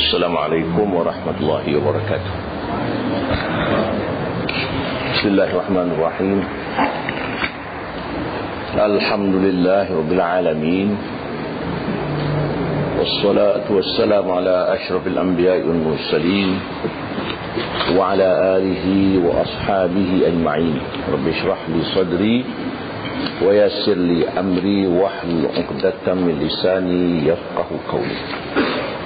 Assalamualaikum warahmatullahi wabarakatuh. Bismillahirrahmanirrahim. Alhamdulillahirabbil alamin. Wassalatu wassalamu ala asyrafil anbiya'i wal mursalin wa ala alihi wa ashabihi ajma'in. Rabbi shrah li sadri wa yassir li amri wahlul 'uqdatam min lisani yafqahu qawli.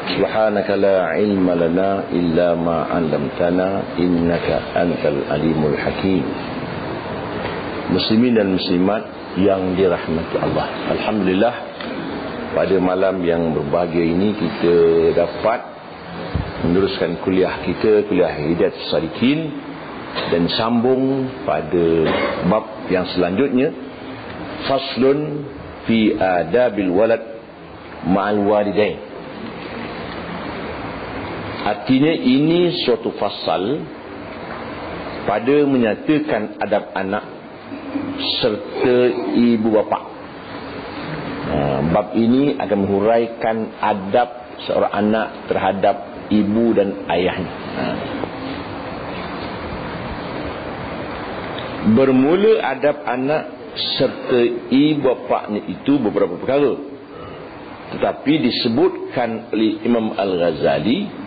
Subhanaka la ilma lana illa ma 'allamtana innaka antal alimul hakim. Muslimin dan muslimat yang dirahmati Allah, alhamdulillah pada malam yang berbahagia ini kita dapat meneruskan kuliah kita, kuliah Hidayatus Salikin, dan sambung pada bab yang selanjutnya, faslun fi adabil walad ma'al walidain. Artinya ini suatu fasal pada menyatakan adab anak serta ibu bapa. Bab ini akan menghuraikan adab seorang anak terhadap ibu dan ayahnya. Bermula adab anak serta ibu bapanya itu beberapa perkara, tetapi disebutkan oleh Imam Al-Ghazali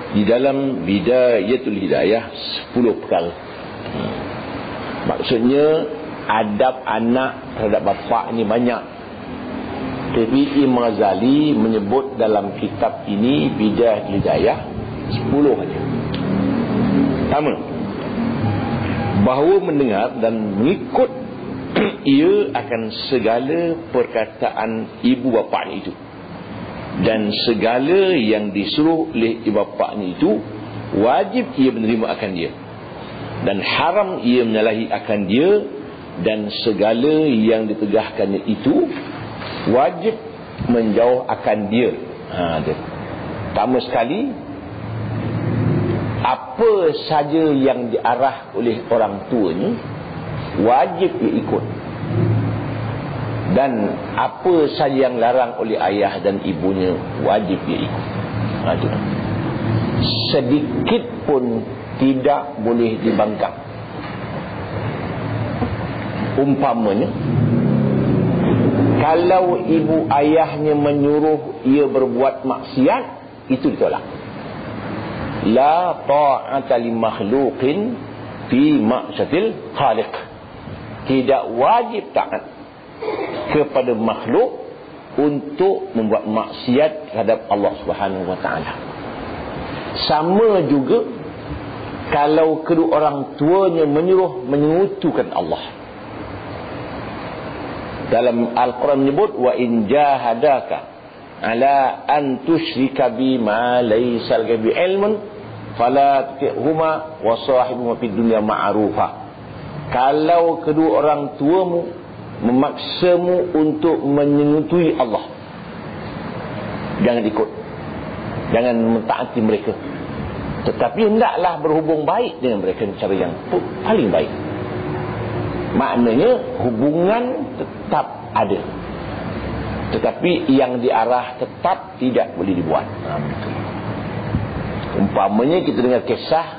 di dalam Bidayatul Hidayah 10 perkara. Maksudnya adab anak terhadap bapa ini banyak, tapi Imam Ghazali menyebut dalam kitab ini Bidayatul Hidayah 10 saja. Pertama, bahawa mendengar dan mengikut ia akan segala perkataan ibu bapanya itu, dan segala yang disuruh oleh ibu bapanya itu wajib ia menerima akan dia, dan haram ia menyalahi akan dia, dan segala yang ditegahkannya itu wajib menjauh akan dia. Pertama sekali, apa saja yang diarah oleh orang tuanya wajib ia ikut, dan apa saja yang larang oleh ayah dan ibunya wajib dia ikut. Sedikit pun tidak boleh dibangkang. Umpamanya, kalau ibu ayahnya menyuruh ia berbuat maksiat, itu ditolak. La ta'ata li makhluqin fi ma'syatil khaliq. Tidak wajib taat kepada makhluk untuk membuat maksiat terhadap Allah Subhanahu wa taala. Sama juga kalau kedua orang tuanya menyuruh menyengutukan Allah. Dalam Al-Quran menyebut, wa in jahadaka ala an tusyrika bima laysa laka bi ilmun fala tuti'huma wa sahibhuma fid dunya ma'rufa. Kalau kedua orang tuamu memaksamu untuk menyengutui Allah, jangan ikut, jangan mentaati mereka, tetapi hendaklah berhubung baik dengan mereka dengan cara yang paling baik. Maknanya hubungan tetap ada, tetapi yang diarah tetap tidak boleh dibuat. Umpamanya kita dengar kisah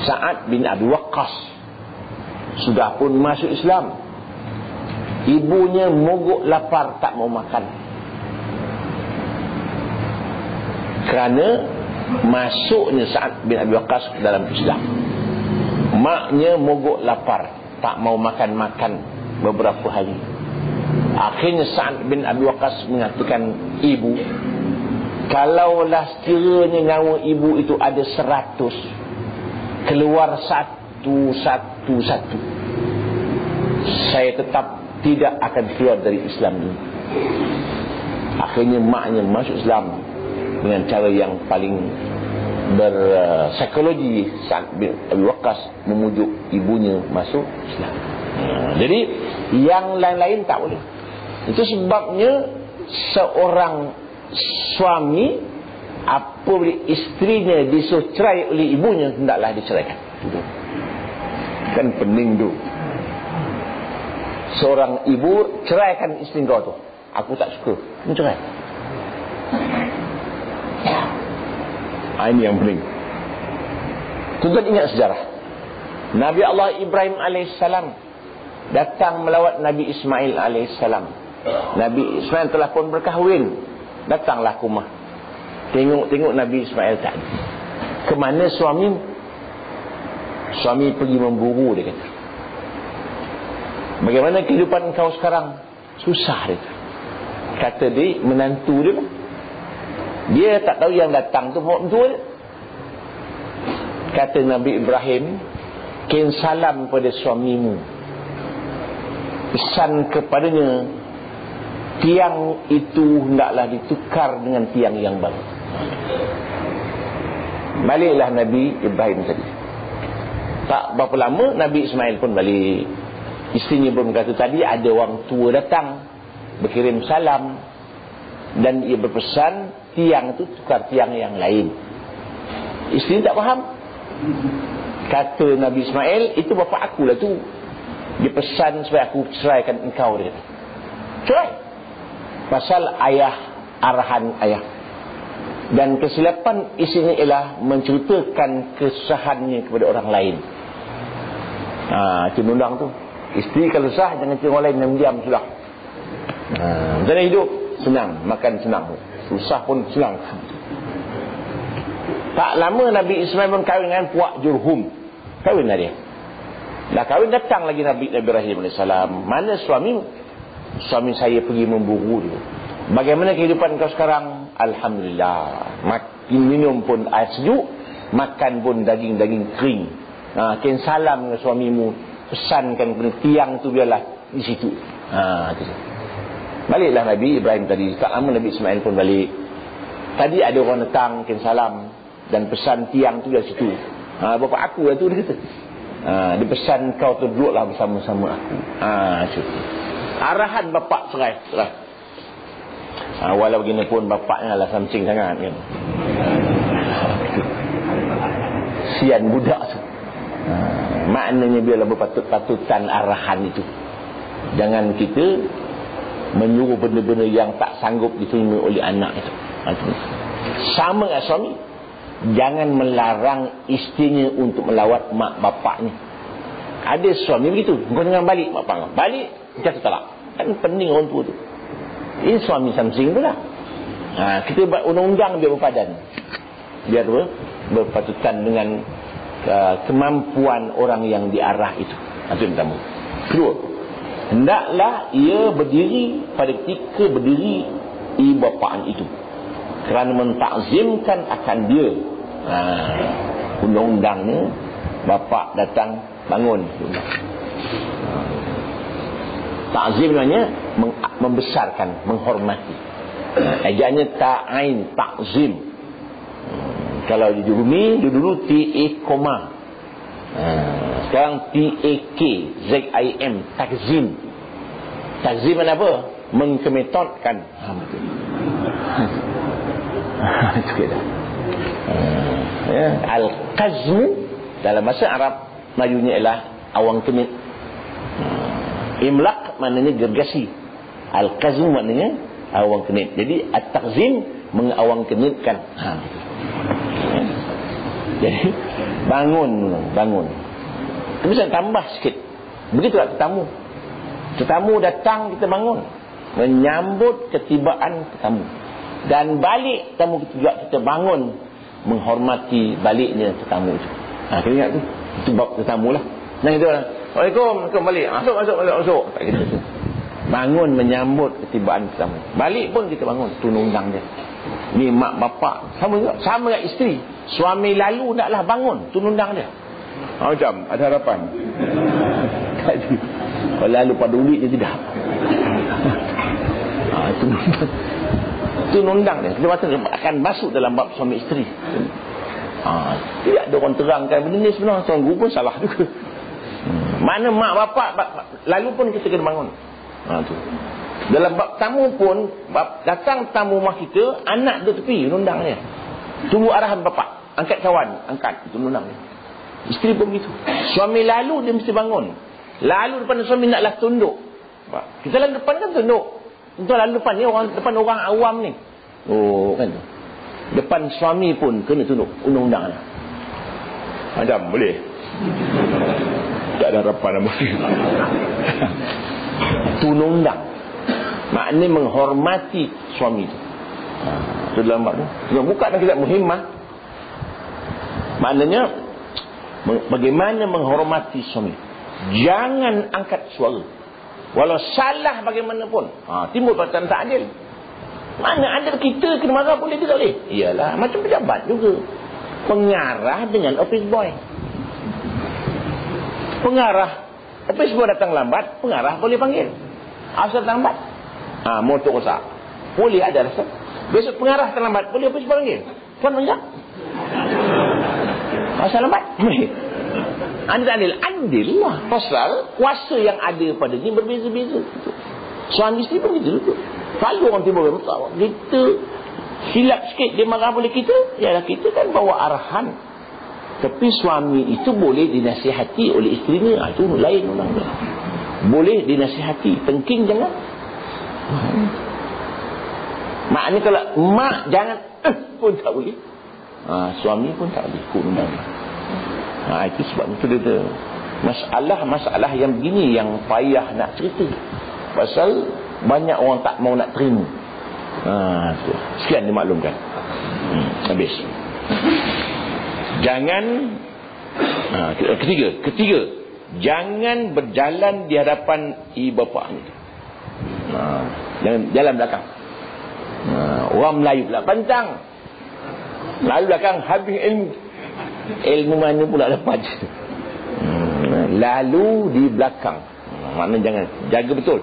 Sa'ad bin Abi Waqqas, sudah pun masuk Islam, ibunya mogok lapar tak mau makan. Kerana masuknya Sa'ad bin Abi Waqqas dalam Islam, maknya mogok lapar, tak mau makan beberapa hari. Akhirnya Sa'ad bin Abi Waqqas mengatakan ibu, kalaulah sekiranya nyawa ibu itu ada 100, keluar satu, saya tetap tidak akan keluar dari Islam ini. Akhirnya maknya masuk Islam dengan cara yang paling berpsikologi. Sa'ad bin Abi Waqqas memujuk ibunya masuk Islam. Jadi yang lain-lain tak boleh. Itu sebabnya seorang suami apabila isterinya disuruh cerai oleh ibunya, hendaklah diceraikan. Kan pening tu. Seorang ibu ceraikan isteri kau tu, aku tak suka, mencerai. Ini yang penting. Tuan ingat sejarah. Nabi Allah Ibrahim alaihissalam datang melawat Nabi Ismail alaihissalam. Nabi Ismail telah pun berkahwin. Datanglah ke rumah. Tengok Nabi Ismail tak ada. Ke mana suami? Suami pergi memburu, dia kata. Bagaimana kehidupan kau sekarang? Susah, dia kata. Dia menantu dia. Dia tak tahu yang datang tu menantu dia. Kata Nabi Ibrahim, kirim salam pada suamimu, pesan kepadanya, tiang itu hendaklah ditukar dengan tiang yang baru. Baliklah Nabi Ibrahim tadi. Tak berapa lama Nabi Ismail pun balik. Isterinya pun kata tadi ada orang tua datang berkirim salam, dan ia berpesan tiang itu tukar tiang yang lain. Isteri tak faham. Kata Nabi Ismail, itu bapa aku lah tu. Dia pesan supaya aku ceraikan engkau, dia kata. Cerai. Pasal ayah, arahan ayah. Dan kesilapan isinya ialah menceritakan kesusahannya kepada orang lain. Itu undang tu. Isteri kalau sah, jangan cerita orang lain yang diam sudah. Macam mana hidup? Senang, makan senang. Susah pun senang. Tak lama Nabi Ismail pun kahwin dengan puak Jurhum. Kahwin lah dia. Dah kahwin, datang lagi Nabi Ibrahim AS. Mana suami? Suami saya pergi memburu dia. Bagaimana kehidupan kau sekarang? Alhamdulillah. Minum pun air sejuk, makan pun daging-daging kering. Kirim salam dengan suamimu, pesankan kepada tiang tu biarlah di situ. Baliklah Nabi Ibrahim tadi. Tak lama Nabi Ismail pun balik. Tadi ada orang datang kirim salam dan pesan tiang tu dari situ. Bapa aku lah tu, dia kata. Dia pesan kau tu duduklah bersama-sama aku. Arahan bapak serai. Walau begini pun bapaknya lah samcing sangat kan. Sian budak tu. Maknanya biarlah berpatut-patutan arahan itu. Jangan kita menyuruh benda-benda yang tak sanggup diterima oleh anak itu. Sama dengan suami, jangan melarang isterinya untuk melawat mak bapaknya. Ada suami begitu, kau jangan balik mak bapak. Balik, jatuh talak. Kan pening orang tua tu. Ini suami samsing pula. Kita buat undang-undang biar berpadan, biar berpatutan dengan kemampuan orang yang diarah itu. Itu yang pertama. Kedua, hendaklah ia berdiri pada ketika berdiri ibu bapaan itu, kerana mentakzimkan akan dia. Undang-undangnya, bapak datang bangun. Takzim namanya membesarkan, menghormati. Ejaannya ta'ain, takzim. Kalau di Jurumi dulu T-A, sekarang T-A-K, Z-I-M, takzim. Takzim mana apa? Mengkemetotkan. Itu kita. Al-qazmu dalam bahasa Arab majunya ialah awang kemit. Imlaq maknanya gergasi. Al-qazmu maknanya awang kemit. Jadi at-takzim mengawang kemitkan. Jadi bangun. Kita bisa tambah sikit. Begitulah tetamu. Tetamu datang, kita bangun, menyambut ketibaan tetamu. Dan balik tetamu kita bangun, menghormati baliknya tetamu itu. Kita ingat tu. Itu bab tetamu lah. Jangan kita orang, Waalaikumsalam, balik. Masuk. Tak gitu. Bangun menyambut ketibaan tetamu. Balik pun kita bangun. Itu undang dia. Ni mak bapak sama juga. Sama dengan isteri. Suami lalu naklah bangun. Itu undang dia. Macam ada harapan. Kalau lalu pada ulit dia tidak. Itu undang dia. Kita akan masuk dalam bab suami isteri. Tidak ada orang terangkan benda ni sebenarnya. Tuan guru pun salah juga. Mana mak bapak lalu pun kita kena bangun. Tu. Dalam bab tamu pun, datang tamu rumah kita, anak duduk tepi, undang dia. Tunggu arahan bapak, angkat kawan, angkat, itu undang dia. Isteri pun begitu. Suami lalu dia mesti bangun. Lalu depan suami naklah tunduk. Kita lalu depan kan tunduk. Tentu lalu depan ni orang awam ni. Kan tu. Depan suami pun kena tunduk undang-undang. Macam boleh. Tak ada harapan nama. Itu undang-undang. Maknanya menghormati suami itu. Itu dalam bab tu. Yang buka dalam kitab Muhimmah. Maknanya bagaimana menghormati suami. Jangan angkat suara. Walau salah bagaimanapun. Timbul perkataan tak adil. Mana adil kita kena marah boleh ke tak boleh? Iyalah, macam pejabat juga. Pengarah dengan office boy. Pengarah office boy datang lambat, pengarah boleh panggil. Asal lambat, motor rosak, boleh ada rasa. Besok pengarah terlambat, boleh office boy panggil. Tuan panggil. Asal lambat, boleh. Anda adil, adil lah. Pasal kuasa yang ada pada ni berbeza-beza. Suami isteri pun begitu. Kalau orang tiba kita silap sikit dia marah boleh kita, yalah kita kan bawa arahan. Tapi suami itu boleh dinasihati oleh isterinya, itu lain orang dia. Boleh dinasihati, tengking jangan. Maknanya kalau mak jangan pun tak boleh. Suami pun tak boleh ikut undang-undang. Itu sebab itu dia masalah yang begini yang payah nak cerita. Pasal banyak orang tak mau nak terima. Sekian dimaklumkan. Habis. Jangan ketiga, jangan berjalan di hadapan ibu bapa ni. Jangan jalan belakang. Orang Melayu pula pantang. Lalu belakang habis ilmu mana pula dapat. Lalu di belakang. Maknanya jangan, jaga betul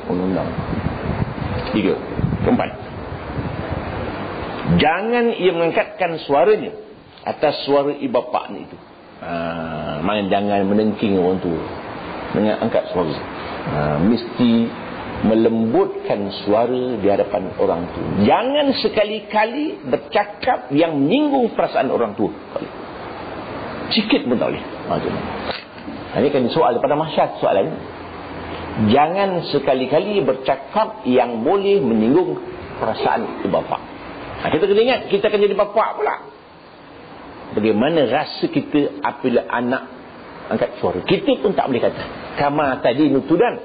undang-undang. 3. Keempat, jangan ia mengangkatkan suaranya atas suara ibu bapa ni itu. Maknanya jangan menengking orang tua dengan angkat suara. Mesti melembutkan suara di hadapan orang tua. Jangan sekali-kali bercakap yang menyinggung perasaan orang tua. Sikit pun tak boleh. Ini kan soal daripada masyarakat soalan. Jangan sekali-kali bercakap yang boleh menyinggung perasaan ibu bapa. Kita kena ingat, kita akan jadi bapa pula. Bagaimana rasa kita apabila anak angkat suara? Kita pun tak boleh kata kama tadi nutudan,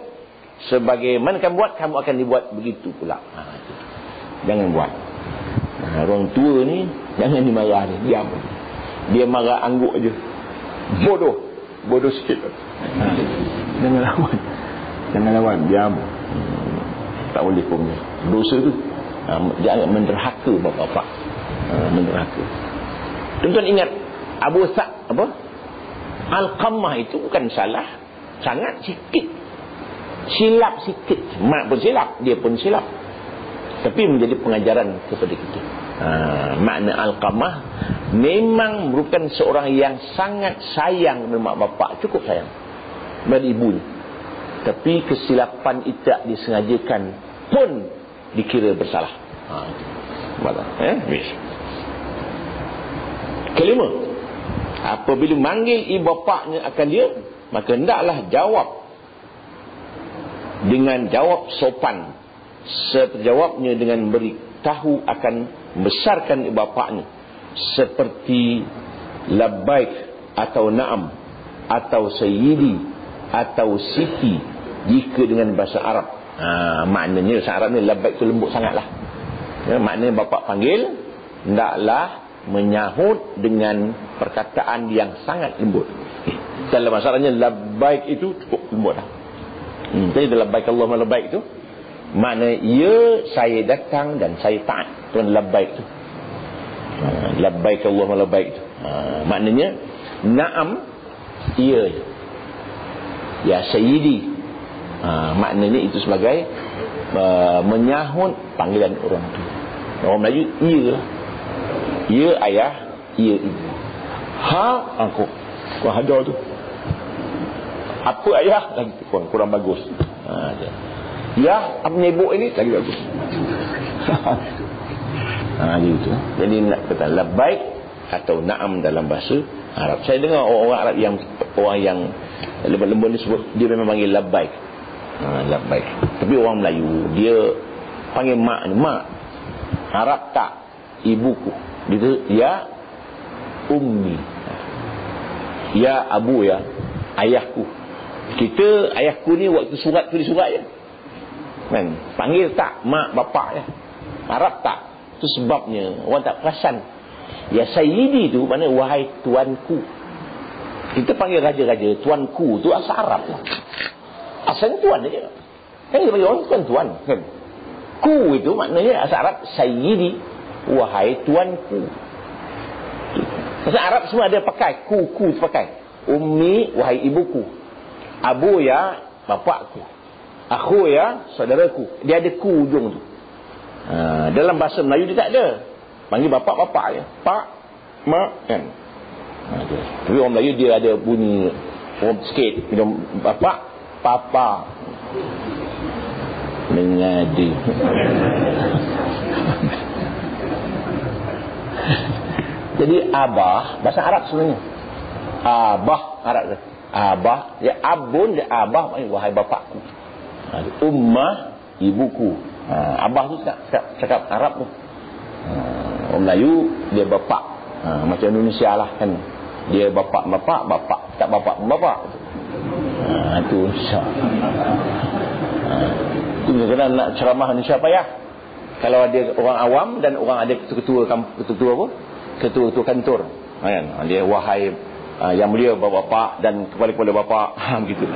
sebagaimana kamu buat, kamu akan dibuat begitu pula. Jangan buat. Orang tua ni jangan dimarah ni, diam. Dia marah angguk je. Bodoh sikit. Jangan lawan. Jangan lawan, diam. Tak boleh pun. Dosa tu. Jangan menderhaka bapa-bapa. Menderhaka. Tuan-tuan ingat Abu Sa'd Al-Qammah itu bukan salah. Sangat sikit. Silap sikit. Mak pun silap, dia pun silap. Tapi menjadi pengajaran kepada kita. Makna Al-Qammah memang merupakan seorang yang sangat sayang kepada mak bapak, cukup sayang kepada ibunya. Tapi kesilapan itu tak disengajakan pun dikira bersalah. Kelima, apabila manggil ibu bapaknya akan dia, maka hendaklah jawab dengan jawab sopan, serta jawabnya dengan beritahu akan membesarkan ibu bapaknya, seperti labbaik atau na'am atau sayyidi atau siti jika dengan bahasa Arab. Maknanya bahasa Arab ni labbaik tu lembut sangatlah. Maknanya bapak panggil, hendaklah menyahut dengan perkataan yang sangat lembut. Dalam bahasa Arabnya labbaik itu cukup lembut lah. Jadi dalam labbaik Allahumma labbaik itu makna ya saya datang dan saya taat. Tuan labbaik tu. Labbaik Allahumma labbaik tu. Maknanya na'am ya. Ya sayyidi. Maknanya itu sebagai menyahut panggilan orang tu. Orang Melayu ya lah. Ya ayah, ya ibu. Aku hajar tu. Apa ayah? Lagi kurang bagus. Ya, apa ibu ini? Lagi bagus. Gitu. Jadi nak kata labbaik atau na'am dalam bahasa Arab. Saya dengar orang Arab yang lembut-lembut ni sebut dia memang panggil labbaik. Labbaik. Tapi orang Melayu dia panggil mak ni mak. Arab tak. ibuku. Ya ummi. Ya abu, ya ayahku. Kita ayahku ni waktu surat tulis surat je kan, panggil tak mak bapak ya. Arab tak. Itu sebabnya orang tak perasan. Ya sayyidi tu maknanya wahai tuanku. Kita panggil raja-raja tuanku tu asal Arab lah. Asal tuan je. Kan kita panggil orang tuan kan. Ku itu maknanya asal Arab sayyidi, wahai tuanku. Asal Arab semua ada pakai ku pakai. Ummi, wahai ibuku. Abu, ya bapakku. Akhu, ya saudaraku. Dia ada ku ujung tu. Dalam bahasa Melayu dia tak ada. Panggil bapak je. Pak, mak kan. Tapi orang Melayu dia ada bunyi orang sikit. Bapak, papa. Mengadi. Jadi abah bahasa Arab sebenarnya. Abah Arab tu. Abah, dia abun, dia abah maknanya wahai bapakku. Ummah, ibuku. Abah tu cakap Arab tu. Orang Melayu dia bapak. Macam Indonesia lah kan. Dia bapak, tak bapak. Itu insya. Itu kena nak ceramah Indonesia payah. Kalau ada orang awam dan orang ada ketua kantor. Kan? Dia wahai yang mulia bapak dan kepala bapak. Begitu.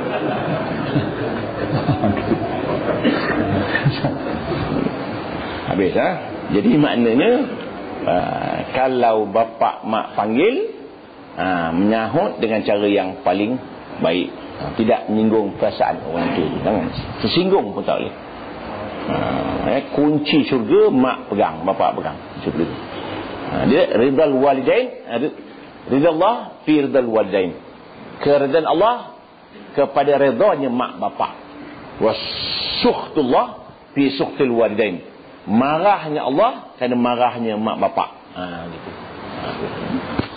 Habis Jadi maknanya kalau bapak mak panggil, menyahut dengan cara yang paling baik, tidak menyinggung perasaan orang tu. Jangan tersinggung pun tak boleh. Kunci syurga mak pegang, bapak pegang syurga. Dia ridal walidain, ridha Allah fi ridal walidain. Keridaan Allah kepada redanya mak bapak. Wasuhtullah fi suhtil walidain. Marahnya Allah kerana marahnya mak bapak. Gitu.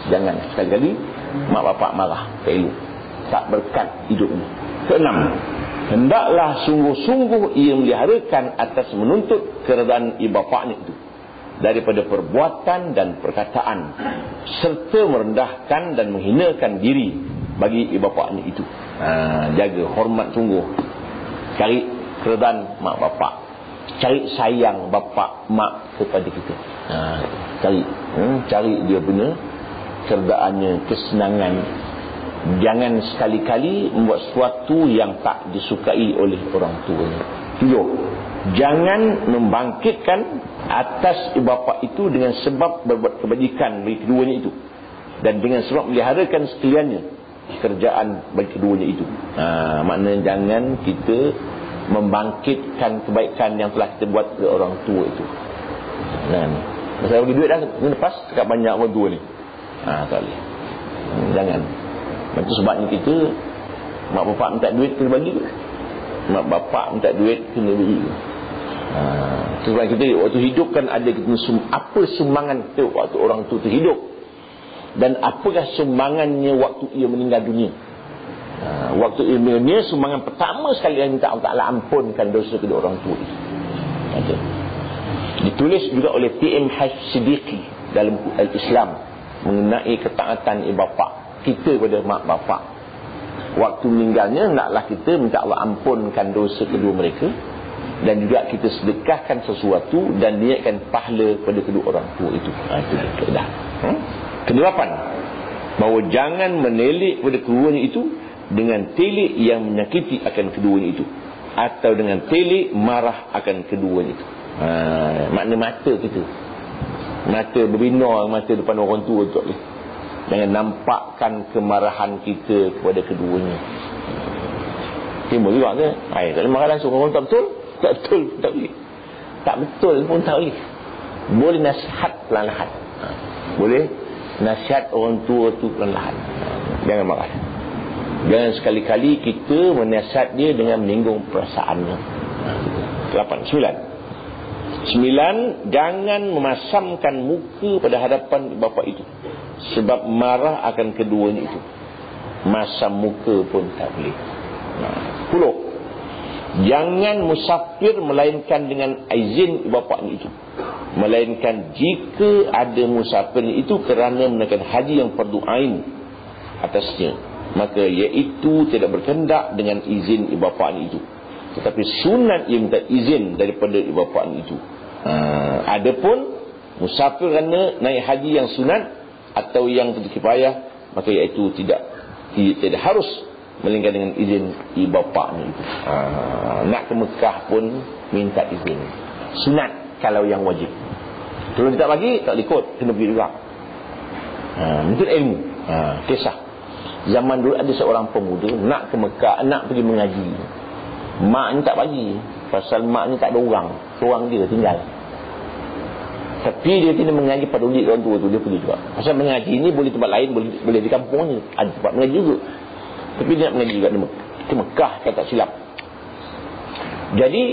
Jangan sekali-kali mak bapak marah. Tak berkat hidupnya. Keenam, hendaklah sungguh-sungguh ia meliharakan atas menuntut keredaan ibu bapaknya itu daripada perbuatan dan perkataan, serta merendahkan dan menghinakan diri bagi ibu bapaknya itu. Jaga hormat sungguh. Cari keredaan mak bapak. Cari sayang bapak mak kepada kita. Cari dia punya keredaannya, kesenangan. Jangan sekali-kali membuat sesuatu yang tak disukai oleh orang tuanya. 7. Jangan membangkitkan atas ibu bapa itu dengan sebab berbuat kebajikan bagi keduanya itu, dan dengan sebab meliharakan sekaliannya kerjaan bagi keduanya itu. Maknanya jangan kita membangkitkan kebaikan yang telah kita buat ke orang tua itu. Masa bagi duit dah lepas cakap banyak orang tua ni. Tak boleh. Jangan. Itu sebabnya kita mak bapak minta duit kena bagi. Mak bapak minta duit kena bagi. Sebab kita waktu hidup kan ada apa sumbangan kita waktu orang tu hidup, dan apakah sumbangannya waktu ia meninggal dunia. Waktu ia meninggal dunia, sumbangan pertama sekali yang minta Allah Ta'ala ampunkan dosa kedua orang tua itu. Ditulis juga oleh T.M. Siddiqui dalam Al-Islam mengenai ketaatan ibu bapa kita kepada mak bapak. Waktu meninggalnya hendaklah kita minta Allah ampunkan dosa kedua mereka, dan juga kita sedekahkan sesuatu dan niatkan pahala kepada kedua orang tua itu. Itu kaedah. Ke-8, bahawa jangan menelik pada keduanya itu dengan telik yang menyakiti akan keduanya itu, atau dengan telik marah akan keduanya itu. Makna mata kita, mata berbina, mata depan orang tua tu boleh. Jangan nampakkan kemarahan kita kepada keduanya. Timbul juga ke? Tak boleh marah langsung. Orang tak betul? Tak betul pun tak boleh. Tak betul pun tak boleh. Boleh nasihat perlahan-lahan. Boleh nasihat orang tua tu perlahan-lahan. Jangan marah. Jangan sekali-kali kita menasihat dia dengan menyinggung perasaannya. 9. Jangan memasamkan muka pada hadapan bapa itu, sebab marah akan keduanya itu. Masam muka pun tak boleh. 10. Jangan musafir melainkan dengan izin bapaknya itu. melainkan jika ada musafir itu kerana menunaikan haji yang fardu ain atasnya, maka iaitu tidak berkendak dengan izin ibu bapa itu, tetapi sunat ia minta izin daripada ibu bapa itu. Adapun musafir kerana naik haji yang sunat atau yang fardu kifayah, maka iaitu tidak harus melainkan dengan izin ibu bapa itu. Nak ke Mekah pun minta izin. Sunat kalau yang wajib. Kalau dia tak bagi, tak ikut, kena pergi juga. Itu ilmu. Kisah. Zaman dulu ada seorang pemuda nak ke Mekah, nak pergi mengaji. Mak ni tak bagi. Pasal mak ni tak ada orang. Seorang dia tinggal. Tapi dia tidak mengaji pada orang tua tu, dia pergi juga. Pasal mengaji ni boleh tempat lain, boleh di kampung ni. Ada tempat mengaji juga. Tapi dia nak mengaji juga di Mekah, kalau tak silap. Jadi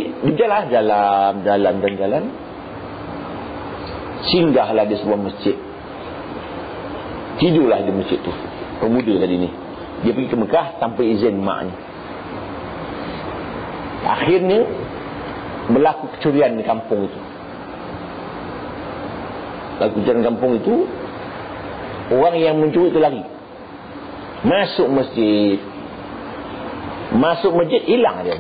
dia jalan. Singgahlah di sebuah masjid. Tidurlah di masjid tu. Pemuda tadi ni. Dia pergi ke Mekah tanpa izin maknya. Akhirnya berlaku kecurian di kampung itu. Kecurian kampung itu, orang yang mencuri itu lari. Masuk masjid hilang dia.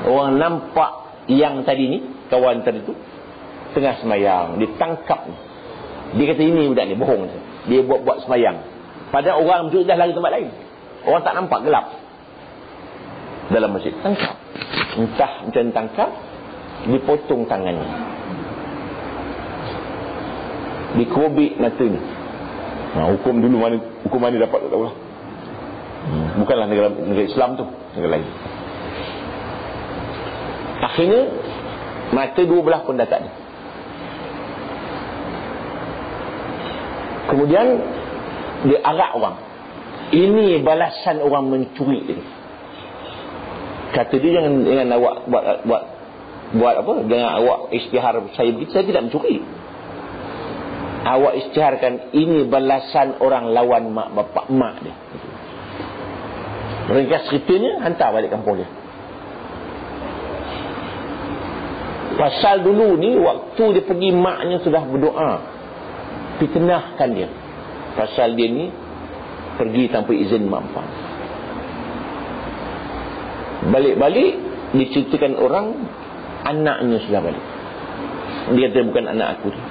Orang nampak yang tadi ni, kawan tadi tu tengah semayang, ditangkap. Dia kata ini budak ni bohong. Dia buat semayang. Padahal orang mencuri dah lari tempat lain. Orang tak nampak, gelap dalam masjid. Tangkap. Entah macam tangkap, dipotong tangannya, dikerobik matanya. Hukum dulu hukum mana dapat tak tahulah. Bukanlah negara Islam tu, negara lain. Akhirnya mata dua belah pun dah tak ada. Kemudian dia arak orang. Ini balasan orang mencuri ini. Kata dia, jangan awak buat apa? Jangan awak isytihar saya tidak mencuri. Awak isytiharkan ini balasan orang lawan mak bapak mak dia. Ringkas ceritanya, hantar balik kampung dia. Pasal dulu ni waktu dia pergi, maknya sudah berdoa, fitnahkan dia. Pasal dia ni pergi tanpa izin mak bapak. Balik-balik diceritakan orang, anaknya sudah balik. Dia kata bukan anak aku tu.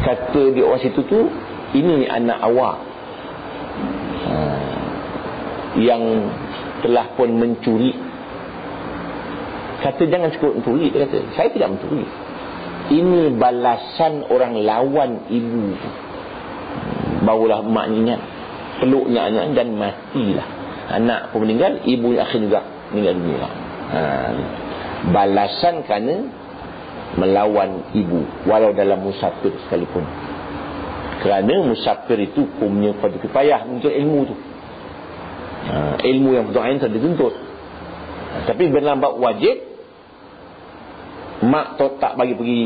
Kata di orang situ tu, ini anak awak yang telah pun mencuri. Kata jangan cukup mencuri. Dia kata saya tidak mencuri. Ini balasan orang lawan ibu. Barulah mak ingat, peluknya anak dan matilah. Anak pun meninggal, ibu akhir juga meninggal dunia. Balasan kerana melawan ibu, walau dalam musafir sekalipun. Kerana musafir itu hukumnya fardu kifayah untuk ilmu tu. Ilmu yang fardu ain dituntut. Tapi dalam bab wajib, mak tak bagi pergi,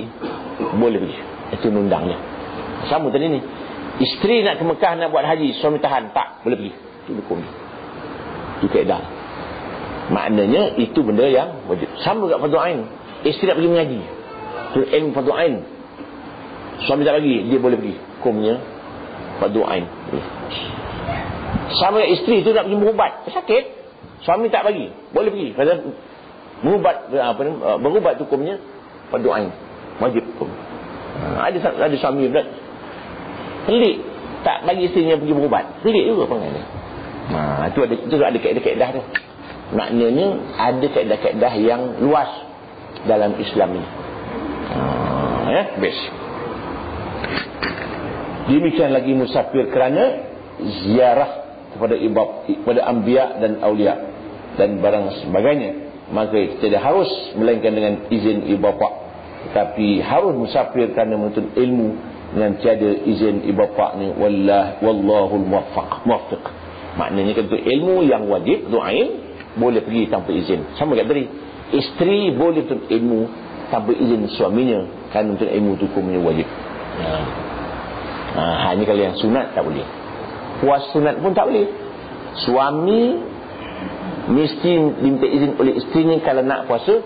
boleh pergi. Itu undangnya. Sama tadi ni, isteri nak ke Mekah nak buat haji, suami tahan, tak boleh pergi. Itu hukumnya. Itu kaedah. Maknanya itu benda yang wajib. Sama juga fardu ain. Isteri nak pergi mengaji, itu ilmu fardu ain. Suami tak bagi, dia boleh pergi. Hukumnya fardu ain. Sama dengan isteri tu nak pergi berubat, sakit, suami tak bagi, boleh pergi. Pasal berubat tu hukumnya fardu ain, wajib hukum. Ada suami pula pelik, tak bagi isterinya pergi berubat, pelik juga perangai. Itu ada kaedah-kaedah dia. Maknanya ada kaedah-kaedah yang luas dalam Islam ni. Best. Demikian lagi musafir kerana ziarah kepada anbiya dan aulia dan barang sebagainya, maka tidak harus melainkan dengan izin ibu bapa, tapi harus musafir kerana menuntut ilmu dengan tiada izin ibu bapa ni. Wallahul muwaffiq. Maknanya kata ilmu yang wajib doain boleh pergi tanpa izin. Sama kat tadi, isteri boleh tuntut ilmu tanpa izin suaminya, kerana tuntut ilmu tu hukumnya wajib. Hanya kalau yang sunat tak boleh. Puas sunat pun tak boleh. Suami mesti minta izin oleh isterinya kalau nak puasa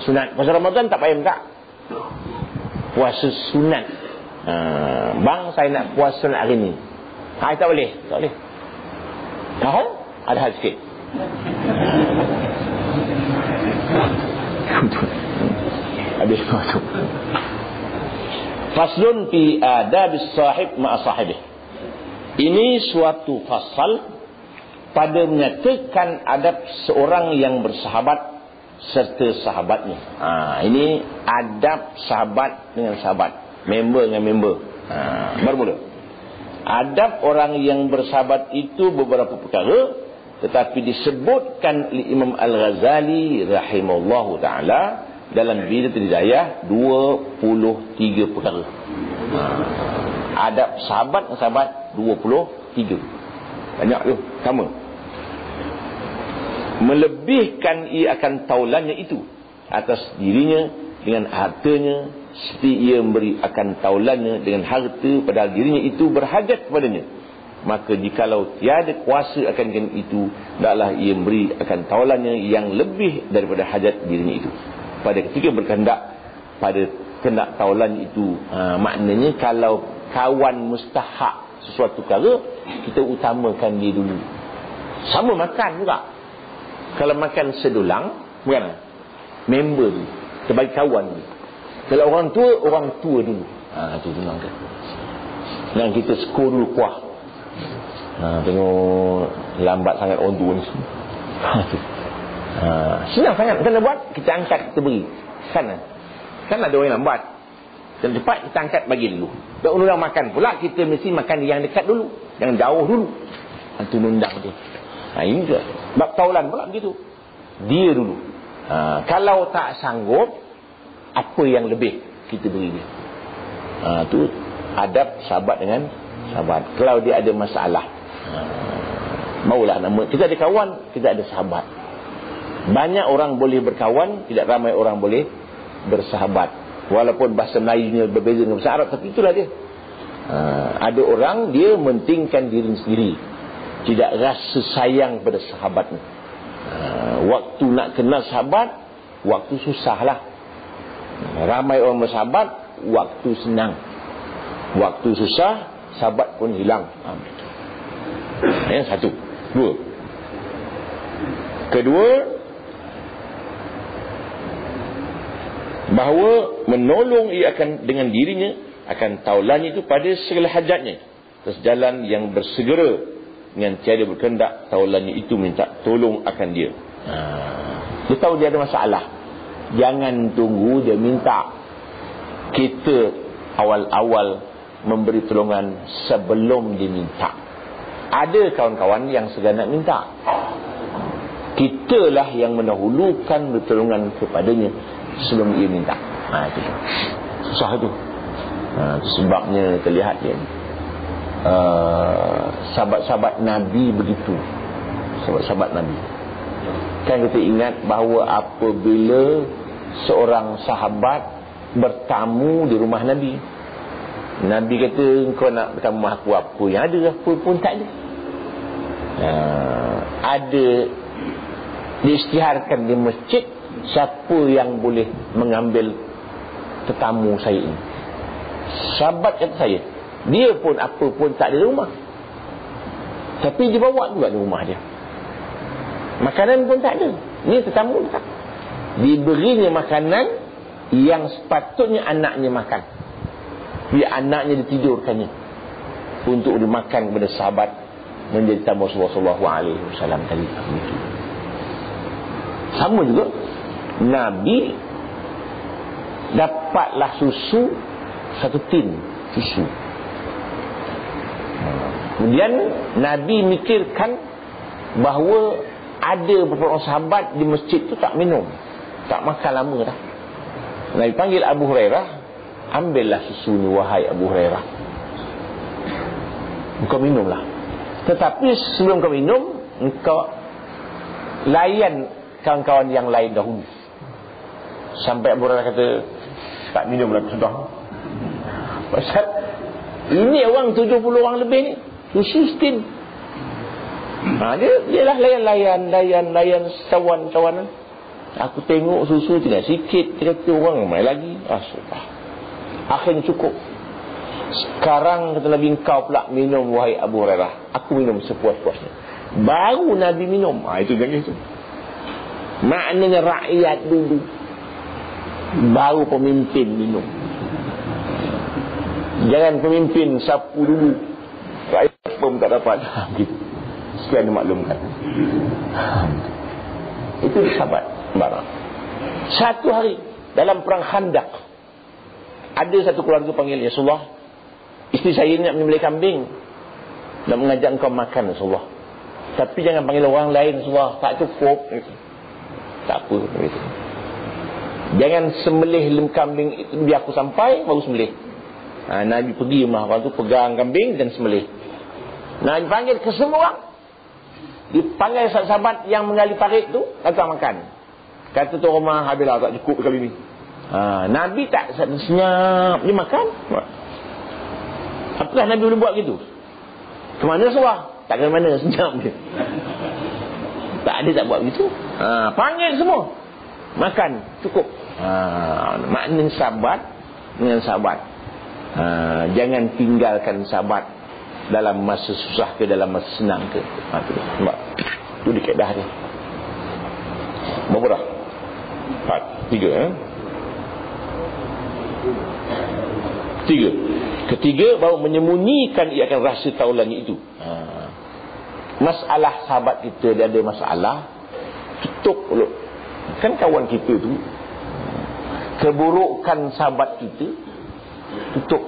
Sunat. Puasa Ramadan tak payah minta. Puasa sunat. Bang, saya nak puasa sunat hari ni. Tak boleh. Tak boleh. Tahu? Ada hal sikit. Habis tu. Faslun fi adabis sahib ma'a sahibih. Ini suatu fasal pada menyatakan adab seorang yang bersahabat serta sahabatnya. Ini adab sahabat dengan sahabat, member dengan member. Bermula. Adab orang yang bersahabat itu beberapa perkara, tetapi disebutkan oleh Imam Al-Ghazali rahimahullahu ta'ala dalam Bidatul Hidayah 23 perkara. Adab sahabat dengan sahabat 23. Banyak tu. Sama. Melebihkan ia akan taulannya itu atas dirinya dengan hartanya, seperti ia memberi akan taulannya dengan harta padahal dirinya itu berhajat kepadanya. Maka jikalau tiada kuasa akan itu, taklah ia memberi akan taulannya yang lebih daripada hajat dirinya itu. Pada ketika berkehendak pada kehendak taulan itu, maknanya kalau kawan mustahak sesuatu perkara, kita utamakan dia dulu. Sama makan juga. Kalau makan sedulang, bukan member tu, kita bagi kawan tu. Kalau orang tua dulu. Itu senang kan. Dan kita skor dulu kuah. Tengok lambat sangat orang tua ni. Senang sangat. Kena buat, kita angkat, kita beri. Kan ada orang yang lambat. Dan cepat kita angkat bagi dulu. Dan orang makan pula, kita mesti makan yang dekat dulu, yang jauh dulu. Itu nundang dia. Ini juga bab taulan pula begitu. Dia dulu. Kalau tak sanggup, apa yang lebih kita beri dia. Itu adab sahabat dengan sahabat. Kalau dia ada masalah, maulah nama. Kita ada kawan, kita ada sahabat. Banyak orang boleh berkawan, tidak ramai orang boleh bersahabat. Walaupun bahasa Melayunya berbeza dengan bahasa Arab, tapi itulah dia. Ada orang dia mentingkan diri sendiri, tidak rasa sayang pada sahabatnya. Waktu nak kenal sahabat, waktu susahlah. Ramai orang bersahabat, waktu senang. Waktu susah, sahabat pun hilang. Yang satu. Dua. Kedua, bahawa menolong ia akan dengan dirinya akan taulannya itu pada segala hajatnya, atas jalan yang bersegera dengan tiada berkehendak taulannya itu minta tolong akan dia. Dia tahu dia ada masalah, jangan tunggu dia minta. Kita awal-awal memberi tolongan sebelum dia minta. Ada kawan-kawan yang segera nak minta, kitalah yang mendahulukan pertolongan kepadanya sebelum ia minta. Itu susah tu. Sebabnya terlihat dia, sahabat-sahabat Nabi begitu. Sahabat-sahabat Nabi, kan kita ingat bahawa apabila seorang sahabat bertamu di rumah Nabi, Nabi kata, kau nak bertamu aku, apa yang ada, apa pun tak ada. Ada diisytiharkan di masjid, siapa yang boleh mengambil tetamu saya ini. Sahabat kata saya, dia pun apa pun tak ada di rumah, tapi dia bawa juga di rumah dia. Makanan pun tak ada. Ni tetamu tak. Diberinya makanan yang sepatutnya anaknya makan. Biar anaknya ditidurkannya untuk dimakan kepada sahabat menjadi tamu Rasulullah SAW tadi. Sama juga, Nabi dapatlah susu, satu tin susu. Kemudian Nabi mikirkan bahawa ada beberapa orang sahabat di masjid tu tak minum, tak makan lama dah. Nabi panggil Abu Hurairah, ambillah susu ni wahai Abu Hurairah, engkau minumlah. Tetapi sebelum kau minum, engkau layan kawan-kawan yang lain dahulu. Sampai Abu Hurairah kata, tak minumlah sudah. Pasal ini orang 70 orang lebih ni, susu setin. Dia lah layan kawan-kawan. Aku tengok susu tinggal sikit. Dia kata orang ramai lagi. Akhirnya cukup. Sekarang kata Nabi, engkau pula minum wahai Abu Hurairah. Aku minum sepuas-puasnya. Baru Nabi minum. Itu jangan itu. Maknanya rakyat dulu, baru pemimpin minum. Jangan pemimpin sapu dulu, rakyat pun tak dapat. Gitu. Sekian dimaklumkan. Itu sahabat barang. Satu hari dalam perang Khandaq, ada satu keluarga panggil, ya Rasulullah, isteri saya nak menyembelih kambing dan mengajak engkau makan, Rasulullah. Tapi jangan panggil orang lain, Rasulullah, tak cukup. Tak apa, gitu. Jangan sembelih kambing itu, biar aku sampai baru sembelih. Nabi pergi rumah orang tu, pegang kambing dan sembelih. Nabi panggil ke semua orang. Dipanggil sahabat yang menggali parit tu, datang makan. Kata tu rumah, habislah, tak cukup kali ni. Nabi tak senyap, dia makan. Apakah Nabi boleh buat gitu? Ke mana Rasulullah? Tak ke mana, senyap dia. Tak ada, tak buat begitu. Panggil semua, makan, cukup. Maknanya sahabat dengan sahabat. Jangan tinggalkan sahabat dalam masa susah ke dalam masa senang ke. Itu di kaedah dia. Berapa dah? 3. Ketiga, baru menyembunyikan ia akan rasa taulannya itu. Masalah sahabat kita, dia ada masalah, tutup dulu. Kan kawan kita tu, keburukan sahabat kita tutup,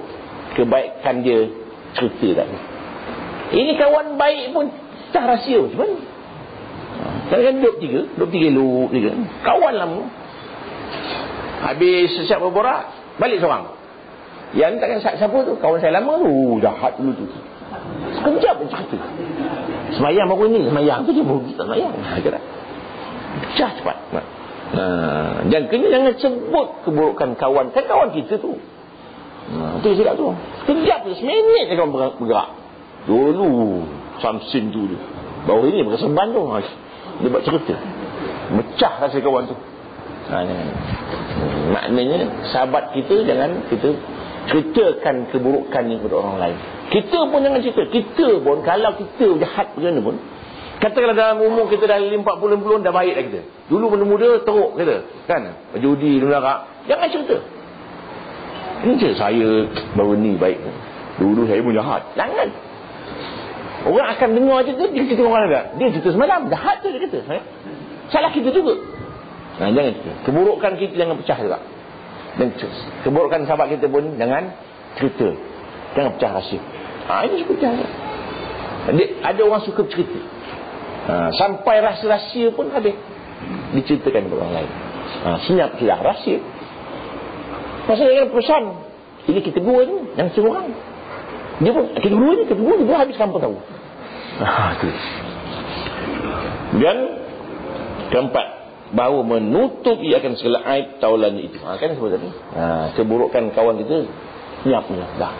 kebaikan dia cerita tak. Ini kawan baik pun tak rahsia macam mana. Kan duduk tiga, kawan lama. Habis siap berborak, balik seorang. Yang takkan siapa tu, kawan saya lama tu, jahat dulu tu. Sekejap pun cerita. Semayang baru ni, semayang tu dia baru tak semayang. Pecah cepat. Jangan sebut keburukan kawan. Kan kawan kita tu. Itu silap tu. Sekejap tu, seminit dia kawan bergerak. Dulu Samsin tu dia. Baru ini berkeseban tu. Dia buat cerita. Mecah rasa kawan tu. Maknanya sahabat kita, jangan kita ceritakan keburukannya kepada orang lain. Kita pun jangan cerita. Kita pun, kalau kita jahat macam mana pun, katakanlah dalam umur kita dah 40 dah baik dah kita. Dulu muda-muda teruk kita, kan, judi, menarak. Jangan cerita. Ini cerita saya baru ni baik, dulu saya pun jahat. Jangan. Orang akan dengar cerita, dia cerita orang lain. Dia cerita semalam, jahat tu dia kata. Salah kita juga. Jangan cerita. Keburukan kita jangan pecah juga. Dan keburukan sahabat kita pun jangan cerita. Jangan pecah rahsia. Ini suka pecah. Ada orang suka cerita. Sampai rahsia-rahsia pun habis diceritakan kepada orang lain. Senyap tidak rahsia. Pasal dia pesan, ini kita dua ni, yang seorang. Dia pun, kita dua habis kampung tahu. Itu. Dan keempat, bahawa menutup ia akan segala aib taulan itu. Kan seperti tadi. Keburukan kawan kita, senyap ni. Dah.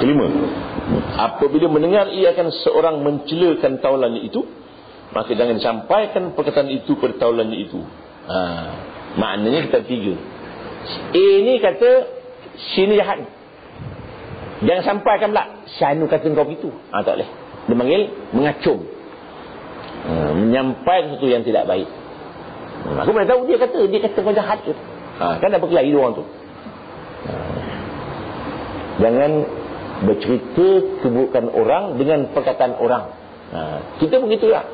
Kelima, apabila mendengar ia akan seorang mencelakan taulannya itu, maka jangan sampaikan perkataan itu kepada taulannya itu. Maknanya kita 3. A ni kata sini jahat, jangan sampaikan pula Syanu kata kau begitu. Tak boleh. Dia panggil mengacung, menyampaikan sesuatu yang tidak baik. Aku mana tahu dia kata kau jahat ke. Kan dah berkelahi orang tu. Jangan bercerita keburukan orang dengan perkataan orang. Kita pun gitulah.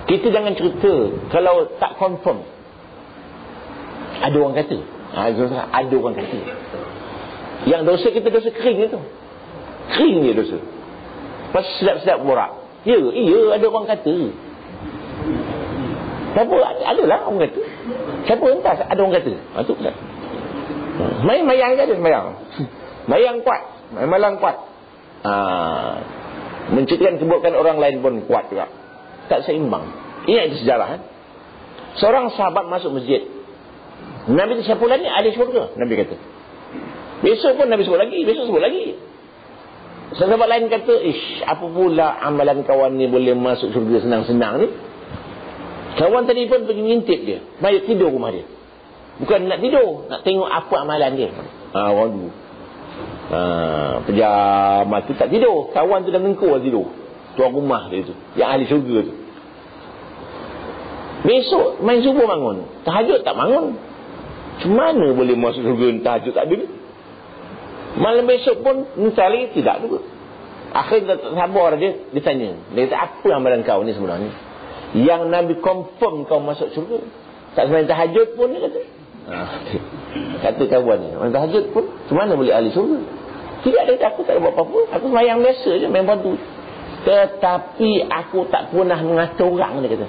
Kita jangan cerita kalau tak confirm. Ada orang kata. Ada orang kata. Yang dosa kita dosa kering itu. Kering dia dosa. Pas sedap-sedap borak. Ya, ada orang kata. Siapa? Adalah orang kata. Siapa entah ada orang kata. Itu tak. Mayang je ada mayang. Mayang kuat. Malang kuat. Menceritakan keburukan orang lain pun kuat juga. Tak seimbang. Ini sejarah. Seorang sahabat masuk masjid. Nabi siapa lagi? Ahli syurga. Nabi kata. Besok pun Nabi sebut lagi. Besok sebut lagi. Sahabat lain kata, apa pula amalan kawan ni boleh masuk syurga senang-senang ni? Kawan tadi pun pergi ngintip dia, baik tidur rumah dia. Bukan nak tidur, nak tengok apa amalan dia. Orang dulu pejabat tu tak tidur, kawan tu dah mengengkur tidur. Tuan rumah dia tu, yang ahli syurga tu. Besok main subuh bangun, tahajud tak bangun. Macam mana boleh masuk syurga tahajud tak ada ni? Malam besok pun minta lagi, tidak juga. Akhirnya tak sabar dia tanya. Dia kata, apa amalan kau ni sebenarnya? Yang Nabi confirm kau masuk syurga. Tak semain tahajud pun, dia kata. Kata kawan ni, main tahajud pun macam mana boleh ahli syurga? Tidak, dia kata, aku tak buat apa-apa. Aku semayang biasa je, main bantu. Tetapi aku tak pernah mengatur orang, dia kata.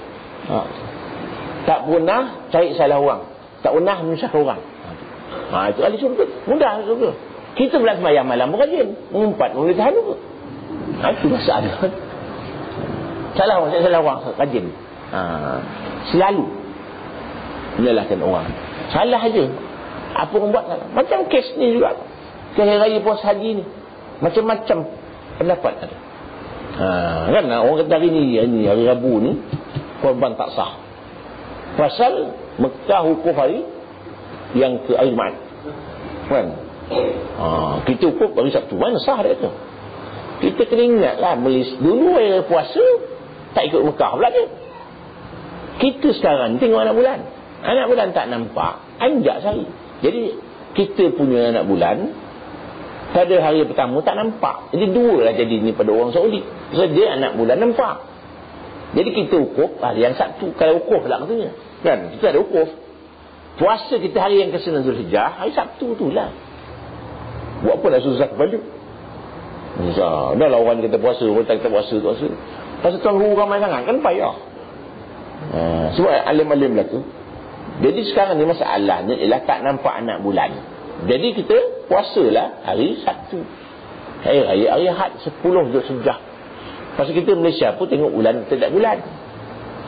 Tak pernah cari salah orang, tak pernah menyusahkan orang. Itu ahli syurga. Mudah ahli syurga. Kita pula semayang malam pun rajin, mengumpat, membeli tahan juga. Itu masalah. Salah orang, saya salah orang, rajin. Selalu menyalahkan orang. Salah aja. Apa orang buat salah. Macam kes ni juga. Kes hari raya puas haji ni, macam-macam pendapat ada. Kan orang kata hari ni hari Rabu ni korban tak sah. Pasal Mekah hukum hari yang ke hari Jumaat. Kan? Kita hukum hari Sabtu, mana sah dia tu? Kita kena ingatlah, dulu hari puasa tak ikut Mekah pula dia. Kita sekarang tengok anak bulan. Anak bulan tak nampak, anjak sehari. Jadi kita punya anak bulan pada hari pertama tak nampak. Jadi dua lah jadi ni pada orang Saudi. So dia anak bulan nampak. Jadi kita wukuf hari yang Sabtu. Kalau wukuf lah katanya, kan? Kita ada wukuf. Puasa kita hari yang ke-9 Zulhijjah, hari Sabtu tu lah. Buat apa nak susah kepala? Susah. Dah lah orang kata puasa, orang tak kata puasa. Pasal tuan guru ramai sangat, kan payah. Sebab alim-alim lah tu. Jadi sekarang ni masalahnya ialah tak nampak anak bulan. Jadi kita puasalah hari Sabtu. Hari raya, hari Ahad 10 Zulhijjah. Pasal kita Malaysia pun tengok bulan, tidak bulan.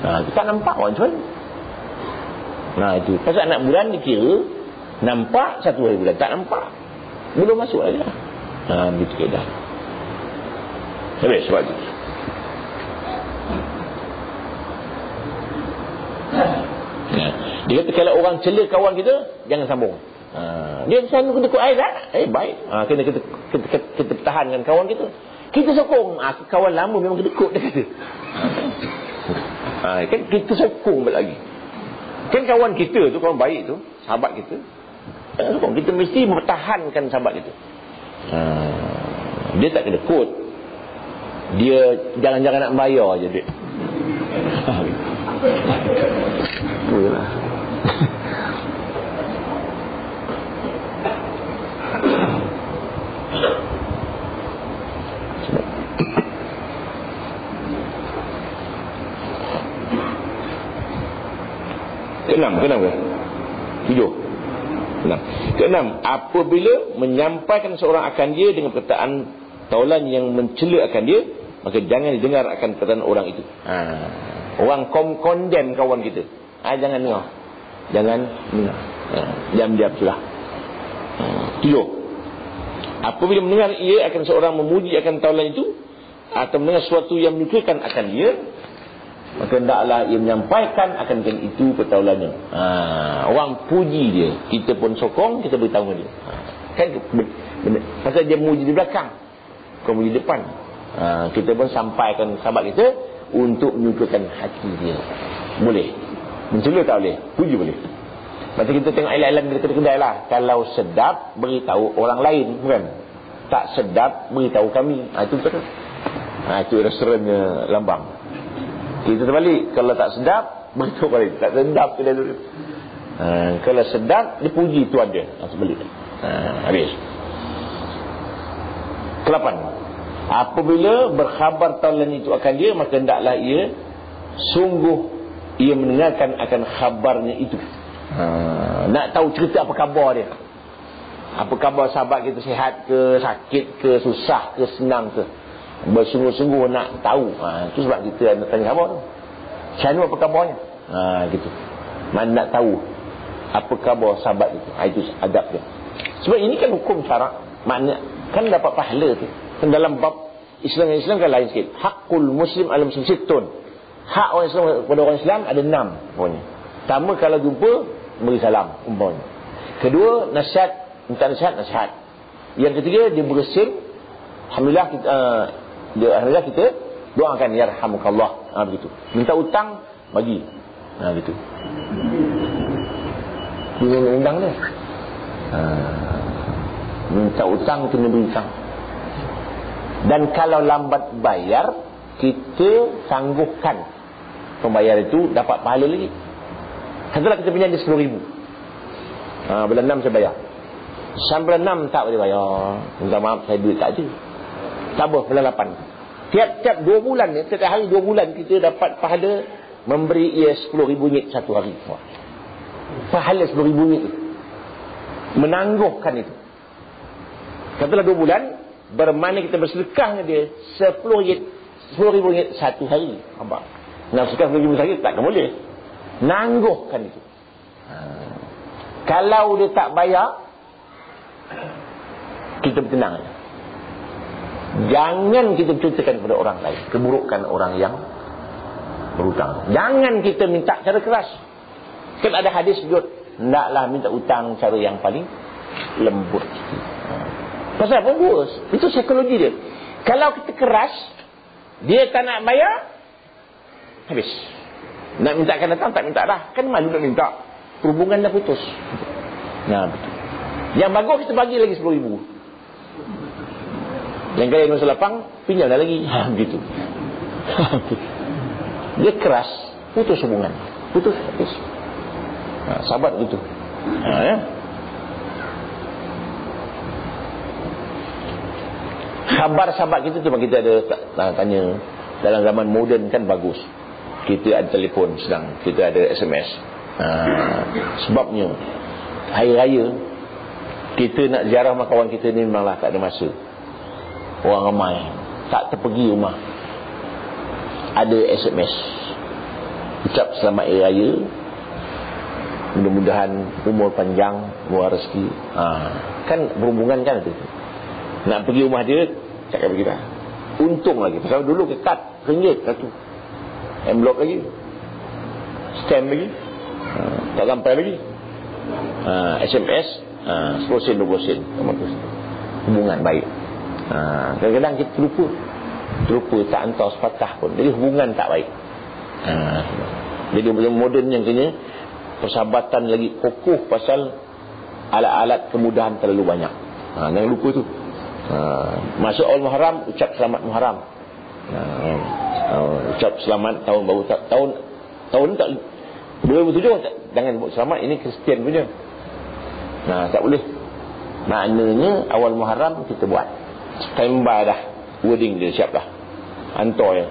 Kita tak nampak orang macam mana. Itu. Pasal anak bulan dikira nampak satu hari bulan, tak nampak. Belum masuk lagi lah. Begitu keadaan. Habis sebab itu. Dia kata kalau orang cela kawan kita, jangan sambung. Dia selalu kena ikut air tak? Baik. Kena kita pertahankan kawan kita. Kita sokong. Kawan lama memang kena ikut, dia kata. Kan kita sokong lagi. Kan kawan kita tu, kawan baik tu, sahabat kita, sokong. Kita mesti mempertahankan sahabat kita. Dia tak kena ikut. Dia jangan-jangan nak bayar je duit. Itulah. Keenam ke? 7. Keenam, apabila menyampaikan seorang akan dia dengan perkataan taulan yang mencela akan dia, maka jangan didengar akan perkataan orang itu. Orang condemn kawan kita. Jangan dengar. Jangan dengar. Diam-diam sudah. 7. Apabila mendengar ia akan seorang memuji akan taulan itu, atau mendengar sesuatu yang menyukakan akan dia, maka hendaklah ia menyampaikan akan itu pertaulannya. Orang puji dia, kita pun sokong, kita beritahu dia. Kan benar. Pasal dia muji di belakang, bukan muji depan. Kita pun sampaikan sahabat kita untuk menyukakan hati dia. Boleh. Mencela tak boleh, puji boleh. Macam kita tengok alam-alam di kedai lah. Kalau sedap, beritahu orang lain, kan? Tak sedap, beritahu kami. Itu betul. Itu restorannya Lambang. Kita terbalik. Kalau tak sedap, beritahu balik. Tak sedap kedai dulu. Kalau sedap, dia puji tuan dia. Sebalik. Habis. 8. Apabila berkhabar taulan itu akan dia, maka hendaklah ia sungguh ia mendengarkan akan khabarnya itu. Nak tahu cerita apa khabar dia. Apa khabar sahabat kita, sihat ke, sakit ke, susah ke, senang ke. Bersungguh-sungguh nak tahu. Itu sebab kita nak tanya khabar tu. Macam apa khabarnya? Gitu. Mana nak tahu apa khabar sahabat itu. Itu adab dia. Sebab ini kan hukum syarak. Makna kan dapat pahala tu. Dalam bab Islam kan lain sikit. Hakul muslim ala muslim sittun. Hak orang Islam kepada orang Islam ada 6 pokoknya. Pertama, kalau jumpa beri salam umpamanya. Kedua, nasihat, minta nasihat. Yang ketiga, dia bersin. Alhamdulillah kita doakan yarhamukallah. Begitu. Minta utang bagi. Gitu. Dia undang dia. Minta utang kena beri utang. Dan kalau lambat bayar, kita tangguhkan pembayar itu, dapat pahala lagi. Katalah kita punya dia 10,000. Bulan 6 saya bayar. Sampai bulan 6 tak boleh bayar. Minta maaf, saya duit tak ada. Tak apa, bulan 8. Tiap-tiap 2 bulan ni, setiap hari 2 bulan kita dapat pahala memberi ia 10,000 ringgit satu hari. Pahala 10,000 ringgit. Menangguhkan itu. Katalah 2 bulan, bermakna kita bersedekah dengan dia 10,000 ringgit satu hari. Nampak? Nak sedekah 10,000 ringgit takkan boleh. Nangguhkan itu. Kalau dia tak bayar, kita bertenang. Jangan kita ceritakan kepada orang lain keburukan orang yang berhutang. Jangan kita minta cara keras. Kan ada hadis sebut, hendaklah minta hutang cara yang paling lembut. Pasal apa? Itu psikologi dia. Kalau kita keras, dia tak nak bayar, habis. Nak minta akan datang, tak minta dah. Kan malu nak minta. Hubungan dah putus. Betul. Yang bagus kita bagi lagi 10,000. Yang kaya masa lapang, pinjam dah lagi. Begitu. Dia keras, putus hubungan. Putus, habis. Sahabat gitu. Ya. Khabar sahabat kita tu kita ada tanya. Dalam zaman moden kan bagus. Kita ada telefon sedang, kita ada SMS. Sebabnya hari raya kita nak ziarah rumah kawan kita ni memanglah tak ada masa. Orang ramai, tak terpergi rumah. Ada SMS. Ucap selamat hari raya. Mudah-mudahan umur panjang, luar rezeki. Kan berhubungan kan itu. Nak pergi rumah dia, cakap begitu. Untung lagi. Pasal dulu ke kad RM1 satu. Envelope lagi. Stamp lagi. Tak sampai lagi. SMS 10 sen 20 sen. Hubungan baik. Kadang-kadang kita terlupa tak hantar sepatah pun. Jadi hubungan tak baik. Jadi moden yang kena persahabatan lagi kokoh pasal alat-alat kemudahan terlalu banyak. Jangan lupa tu. Masuk awal Muharram, ucap selamat Muharram. Ucap selamat tahun baru. Tahun tak 2007 jangan buat selamat, ini Kristian punya. Tak boleh. Maknanya awal Muharram kita buat. Standby dah. Wording dia siap dah. Hantar ya.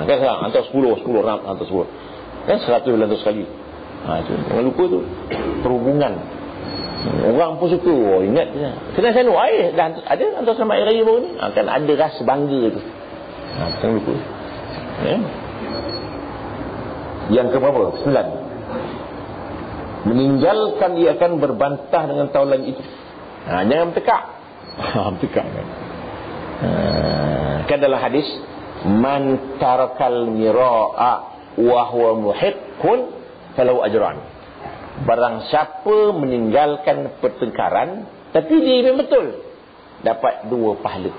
Kan sekarang hantar 10 hantar 10. Kan 100 sekali. Itu. Jangan lupa tu. Perhubungan. Orang pun suka. Ingat je. Kena saya nak dah ada hantar selamat hari raya baru ni. Kan ada rasa bangga tu. Jangan lupa. Yang keberapa? 9. Meninggalkan dia akan berbantah dengan tahun lain itu. Jangan bertekak. Bertekak kan. Kan dalam hadis, man tarakal mira'a wa huwa muhiqqun falahu ajran. Barang siapa meninggalkan pertengkaran tapi dia memang betul, dapat 2 pahala.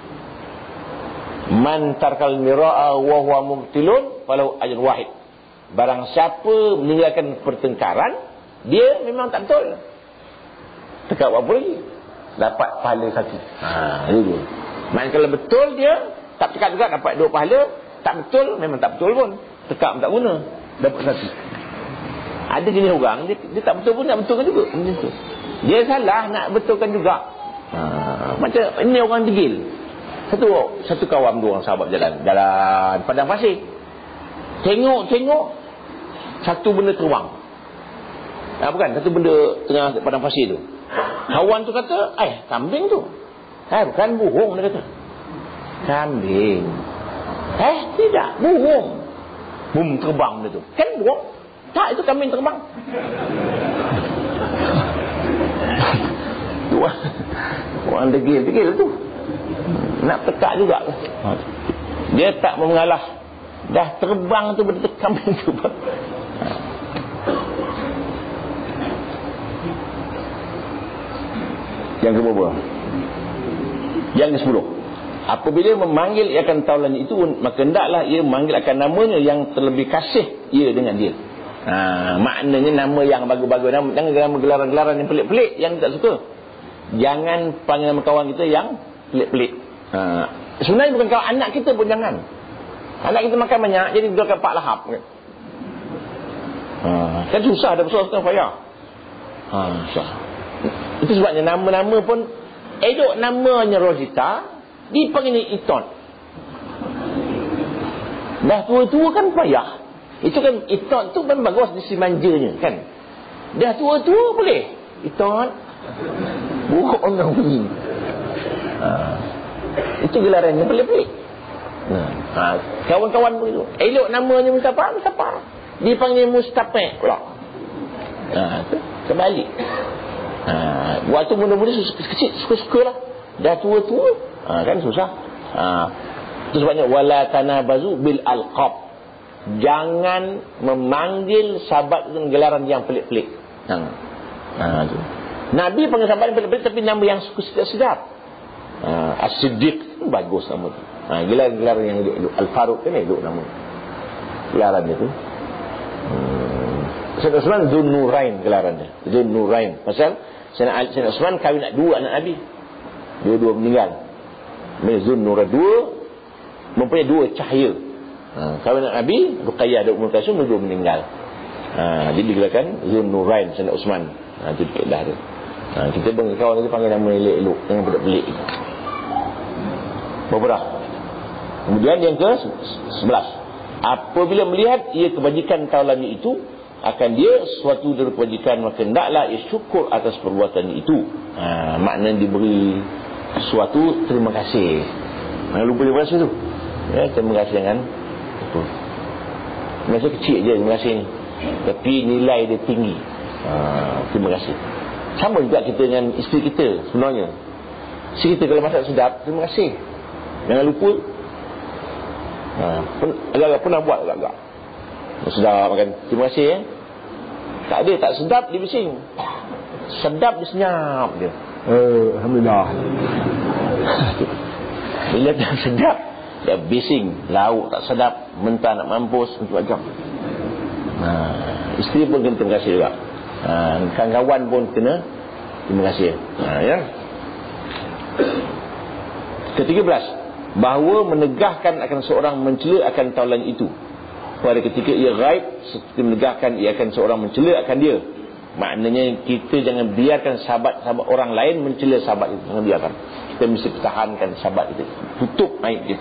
Man tarakal mira'a wa huwa mubtilun falahu ajrun wahid. Barang siapa meninggalkan pertengkaran, dia memang tak betul, tekak apa lagi, dapat pahala 1. Itu. Maksudnya kalau betul dia tak tekak juga dapat 2 pahala. Tak betul memang tak betul pun, tekak pun tak guna, dapat 1. Ada jenis orang dia tak betul pun nak betulkan juga. Dia salah nak betulkan juga. Macam ini orang degil. Satu kawan 2 orang sahabat jalan padang pasir. Tengok satu benda terbang. Bukan, satu benda tengah padang pasir tu. Kawan tu kata, kambing tu. Bukan, burung dia kata. Kambing. Tidak, burung. Terbang benda tu. Kan burung? Tak, itu kambing terbang. Orang degil tu. Nak petak juga. Dia tak mau mengalah. Dah terbang tu bertekam itu. Yang ke-berapa? Yang ke-10. Apabila memanggil ia akan taulan itu, maka hendaklah ia memanggil akan namanya yang terlebih kasih ia dengan dia. Maknanya nama yang bagus-bagus, jangan nama gelaran-gelaran yang pelik-pelik yang tak suka. Jangan panggil nama kawan kita yang pelik-pelik. Sebenarnya bukan kawan, anak kita pun jangan. Anak kita makan banyak, jadi dia akan pak lahap kan. Kan susah, ada besar setengah payah. Susah. Itu sebabnya nama-nama pun, elok namanya Rosita, dipanggil Iton. Dah tua-tua kan payah. Itu kan Iton tu kan bagus di si manjanya kan. Dah tua-tua boleh Iton. Buruk orang bunyi. Itu gelaran yang pelik-pelik. Kawan-kawan pun itu. Elok namanya Mustafa. Dipanggil Mustapek pula. Itu kembali. Waktu muda-muda kecil suka-suka lah. Dah tua-tua kan susah. Itu sebabnya wala tanabazu bil alqab. Jangan memanggil sahabat dengan gelaran yang pelik-pelik. Nabi panggil sahabat yang pelik-pelik tapi nama yang suka sedap. As-Siddiq bagus nama tu. Gelaran yang elok. Al-Faruq kan elok nama. Gelaran dia tu. Sayyidina Uthman Dzun Nurain gelaran dia. Dzun Nurain. Pasal Sayyidina Uthman kahwin nak dua anak Nabi. Dua-dua meninggal. Dzun Nurain dua mempunyai dua cahaya. Kahwin anak Nabi, Ruqayyah dan Ummul Kalsum dua meninggal. Jadi digelarkan Dzun Nurain Sayyidina Uthman. Itu dekat dia. Kita panggil kawan kita panggil nama elok-elok, jangan pelik-pelik. Berapa dah? Kemudian yang ke-11. Apabila melihat ia kebajikan taulannya itu akan dia suatu dari kebajikan, maka hendaklah ia syukur atas perbuatan itu. Maknanya diberi suatu terima kasih. Jangan lupa terima kasih tu. Ya, terima kasih kan. Terima kasih kecil je terima kasih ni. Tapi nilai dia tinggi. Terima kasih. Sama juga kita dengan isteri kita sebenarnya. Isteri kita kalau masak sedap, terima kasih. Jangan lupa. Agak-agak pernah buat agak-agak. Sedap makan. Terima kasih ya. Tak ada, tak sedap dia bising. Sedap dia senyap dia. Alhamdulillah. Bila tak sedap dia bising. Lauk tak sedap, mentah nak mampus macam-macam. Isteri pun kena terima kasih juga. Kawan-kawan pun kena terima kasih. Ya. Ke-13, bahawa menegahkan akan seorang mencela akan taulan itu pada ketika ia ghaib, seperti menegahkan ia akan seorang mencela akan dia. Maknanya kita jangan biarkan sahabat-sahabat orang lain mencela sahabat itu. Jangan biarkan. Kita mesti pertahankan sahabat itu. Tutup aib dia.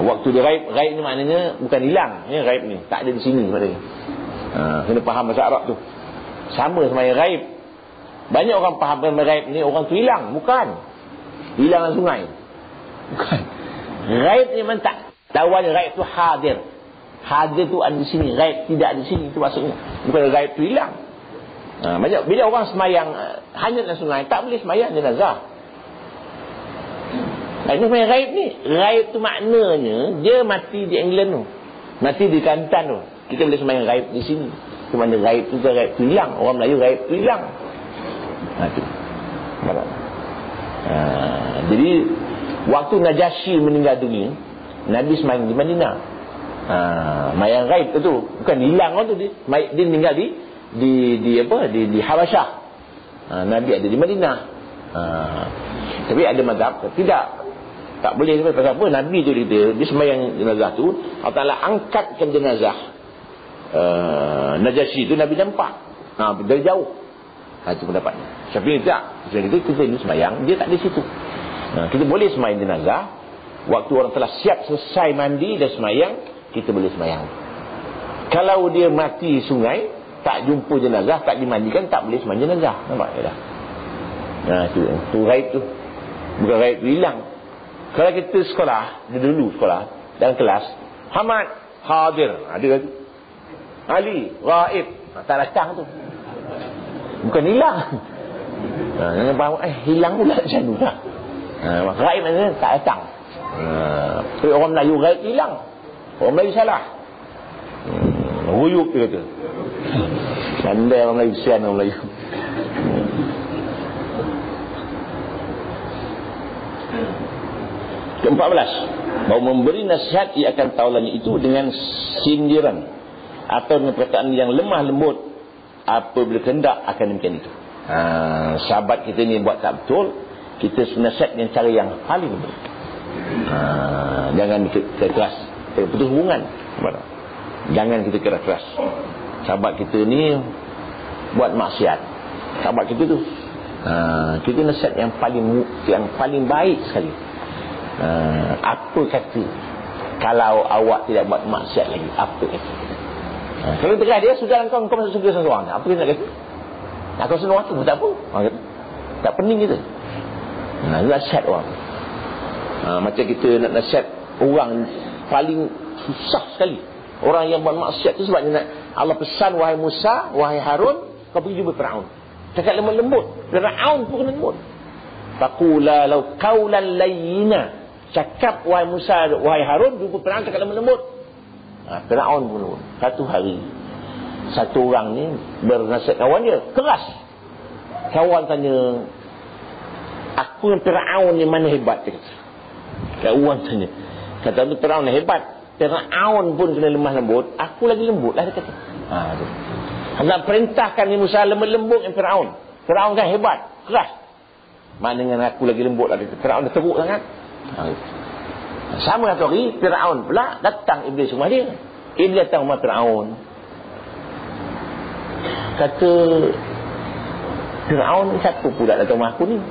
Waktu dia ghaib ni maknanya bukan hilang ya, ghaib ni tak ada di sini maknanya. Kena faham bahasa Arab tu. Sama sama yang ghaib. Banyak orang faham ghaib ni orang tu hilang, bukan. Hilang dalam sungai. Bukan. Ghaib ni memang tak. Lawan ghaib tu hadir. Hadir tu ada di sini, ghaib tidak ada di sini, itu maksudnya. Bukan ghaib tu hilang. Banyak bila orang semayang hanyut dalam sungai, tak boleh semayang jenazah. Ini semayang ghaib ni. Ghaib tu maknanya dia mati di England tu. Mati di Kelantan tu. Kita boleh semayang ghaib di sini. Itu makna ghaib tu, ghaib tu hilang. Orang Melayu ghaib tu hilang. Itu. Jadi waktu Najasyi meninggal dunia, Nabi semayang di Madinah. Mayang ghaib tu bukan hilang orang tu, dia meninggal di Habasyah. Nabi ada di Madinah. Tapi ada mazhab tak boleh sebab apa? Nabi tu dia semayang jenazah tu, Allah Taala angkatkan jenazah Najasyi tu, Nabi nampak dari jauh. Itu pendapatnya. Syafi'i tak. Sebab itu kita ni semayang, dia tak di situ. Kita boleh semayang jenazah waktu orang telah siap selesai mandi dan semayang, kita boleh semayang. Kalau dia mati sungai, tak jumpa jenazah, tak dimandikan, tak boleh semayang jenazah. Nampak tak? Tu ghaib tu. Bukan ghaib tu hilang. Kalau kita sekolah, dulu sekolah dalam kelas, Hamad hadir, ada lagi. Ali ghaib, tak datang tu. Bukan hilang. Jangan faham hilang pula macam tu lah. Gaib maknanya tak datang. Tapi orang Melayu gaib hilang. Orang Melayu salah. Ruyuk dia kata. Pandai orang Melayu, sian orang Melayu. Ke-14, bahawa memberi nasihat ia akan taulannya itu dengan sindiran atau dengan perkataan yang lemah lembut apabila kehendak akan demikian itu. Sahabat kita ni buat tak betul, kita nasihat dengan cara yang paling lembut. Jangan kita keras, kita putus hubungan. Jangan kita keras. Sahabat kita ni buat maksiat, sahabat kita tu, kita nasihat yang paling baik sekali. Apa kata kalau awak tidak buat maksiat lagi? Apa kata? Kalau tegas dia, sudah kau masuk surga seorang. Apa dia nak kata? Nak kau senang waktu pun tak apa. Tak pening kita. Nasihat orang. Macam kita nak nasihat orang paling susah sekali. Orang yang buat maksiat tu sebabnya Allah pesan, wahai Musa, wahai Harun, kau pergi jumpa Firaun. Cakap lembut. Firaun pun kena lembut. Faqula law qawlan layyina. Cakap wahai Musa, wahai Harun, jumpa Firaun cakap lembut. Firaun pun lembut. Satu hari satu orang ni bernasihat kawan dia, keras. Kawan tanya, aku dengan Firaun ni mana hebat? Kawan tanya, kata tu Firaun ni hebat, Firaun pun kena lemah lembut, aku lagi lembut lah, dia kata. Nak perintahkan ni Musa lembut dengan Firaun. Firaun kan hebat, keras, mana dengan aku lagi lembut lah, dia kata. Firaun dah teruk sangat. Sama satu hari Firaun pula datang iblis rumah dia. Iblis datang rumah Firaun, kata Firaun, siapa pula datang rumah aku ni?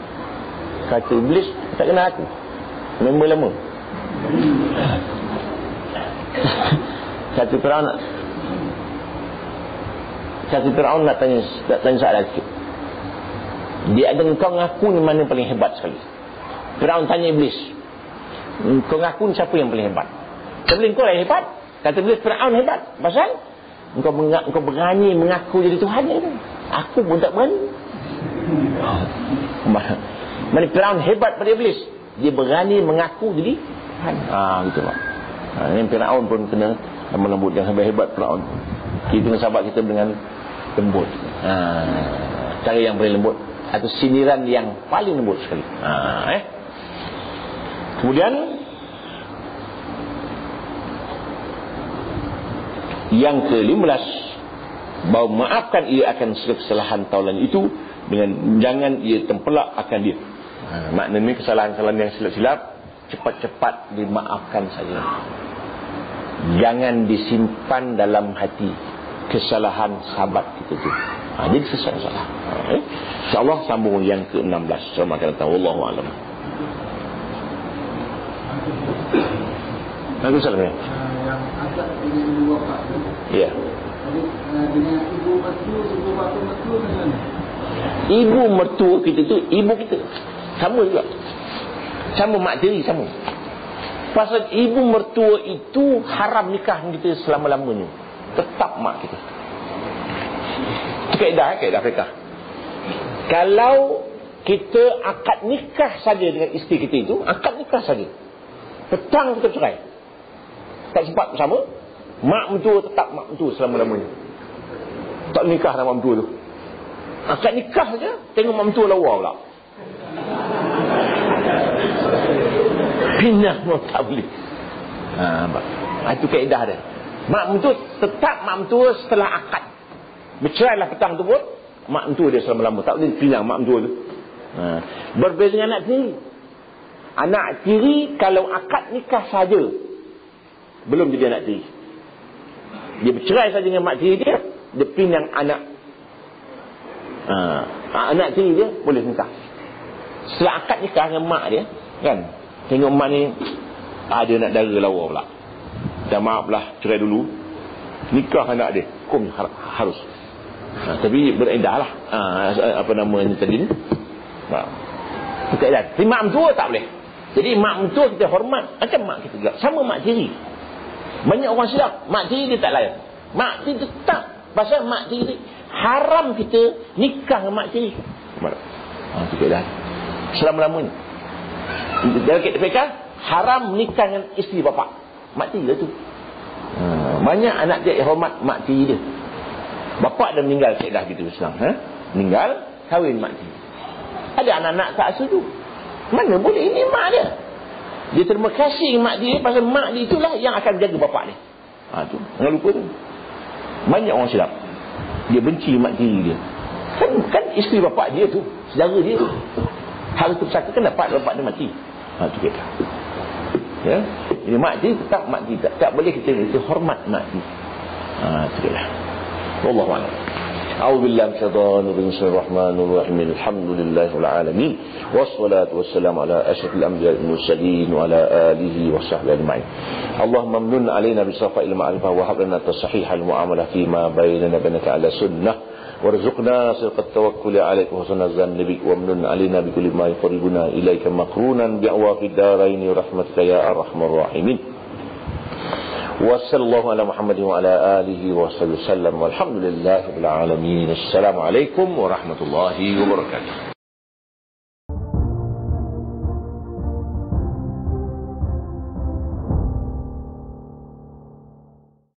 Kata iblis, tak kenal aku, member lama. Kata Firaun nak tanya soalan sikit. Dia ada kau ngaku ni mana paling hebat sekali? Firaun tanya iblis, kau ngaku siapa yang paling hebat? Sebelum kau lah hebat. Kata iblis, Firaun hebat. Pasal Engkau berani mengaku jadi Tuhan ni. Aku pun tak berani. Mana Firaun hebat pada iblis, dia berani mengaku jadi Tuhan. Gitu pak. Ini Firaun pun kena melembut. Jangan sampai hebat Firaun. Kita dengan sahabat kita dengan lembut. Cara yang paling lembut, atau sindiran yang paling lembut sekali. Kemudian yang ke-15, bahawa maafkan ia akan kesalahan taulan itu dengan jangan ia tempelak akan dia. Maknanya kesalahan-kesalahan yang silap-silap cepat-cepat dimaafkan saja. Jangan disimpan dalam hati kesalahan sahabat kita tu. Jadi salah. InsyaAllah sambung yang ke-16. Selamat akan datang. Wallahu a'lam. Waalaikumsalam. Yang agak dengan ibu bapa tu. Ya. Dengan ibu mertua, ibu bapa mertua macam mana? Ibu mertua kita tu ibu kita. Sama juga. Sama mak tiri sama. Pasal ibu mertua itu haram nikah kita selama-lamanya. Tetap mak kita. Itu kaedah fiqh. Kalau kita akad nikah saja dengan isteri kita itu, akad nikah saja, petang kita cerai, tak sempat bersama, mak mentua tetap mak mentua selama-lamanya. Tak nikah dengan mak mentua tu. Akad nikah saja, tengok mak mentua lawa pula. Pindah pun tak boleh. Itu kaedah dia. Mak mentua tetap mak mentua setelah akad. Bercerailah petang tu pun, mak mentua dia selama-lama. Tak boleh pindah mak mentua tu. Berbeza dengan anak tiri. Anak tiri kalau akad nikah saja, belum jadi anak tiri. Dia bercerai saja dengan mak tiri dia, dia pinang anak. Anak tiri dia boleh nikah. Setelah akad nikah dengan mak dia, kan, tengok mak ni dia nak dara lawa pula. Dah maaflah, cerai dulu, nikah anak dia, hukum harus. Tapi beredah lah. Apa namanya tadi ni, beredah. Tapi mak mentua tak boleh. Jadi mak mentua kita hormat macam mak kita juga. Sama mak tiri. Banyak orang silap, mak tiri dia tak layan. Mak tiri tetap. Pasal mak tiri haram kita nikah dengan mak tiri. Itu keadaan selama-lamanya. Dalam fiqh haram nikah dengan isteri bapa. Mak tiri lah tu. Banyak anak dia hormat mak tiri dia. Bapa dah meninggal dah gitu Islam. Meninggal, kahwin mak tiri. Ada anak-anak tak setuju. Mana boleh, ini mak dia. Dia terima kasih mak dia pasal mak dia itulah yang akan jaga bapa dia. Tu, jangan lupa tu. Banyak orang silap. Dia benci mak tiri dia. Kan isteri bapa dia tu, saudara dia tu. Hal itu persaka kan dapat bapa dia mati. Tu kita. Ya. Jadi mak tiri tetap mak tiri. Tak boleh kita hormat mak tiri. Tu kita. Wallahu a'lam. أعوذ بالله من الشيطان الرجيم بسم الله الرحمن الرحيم الحمد لله رب العالمين والصلاة والسلام على أشرف الأنبياء والمرسلين وعلى آله وصحبه أجمعين اللهم امنن علينا بصفاء المعرفة وهب لنا تصحيح المعاملة فيما بيننا وبينك على سنة وارزقنا صدق التوكل عليك وحسن الظن بك وامنن علينا بكل ما يقربنا إليك مقرونا بعواقب الدارين ورحمتك يا أرحم الراحمين وصلى الله على محمد وعلى آله وصحبه وسلم والحمد لله رب العالمين السلام عليكم ورحمة الله وبركاته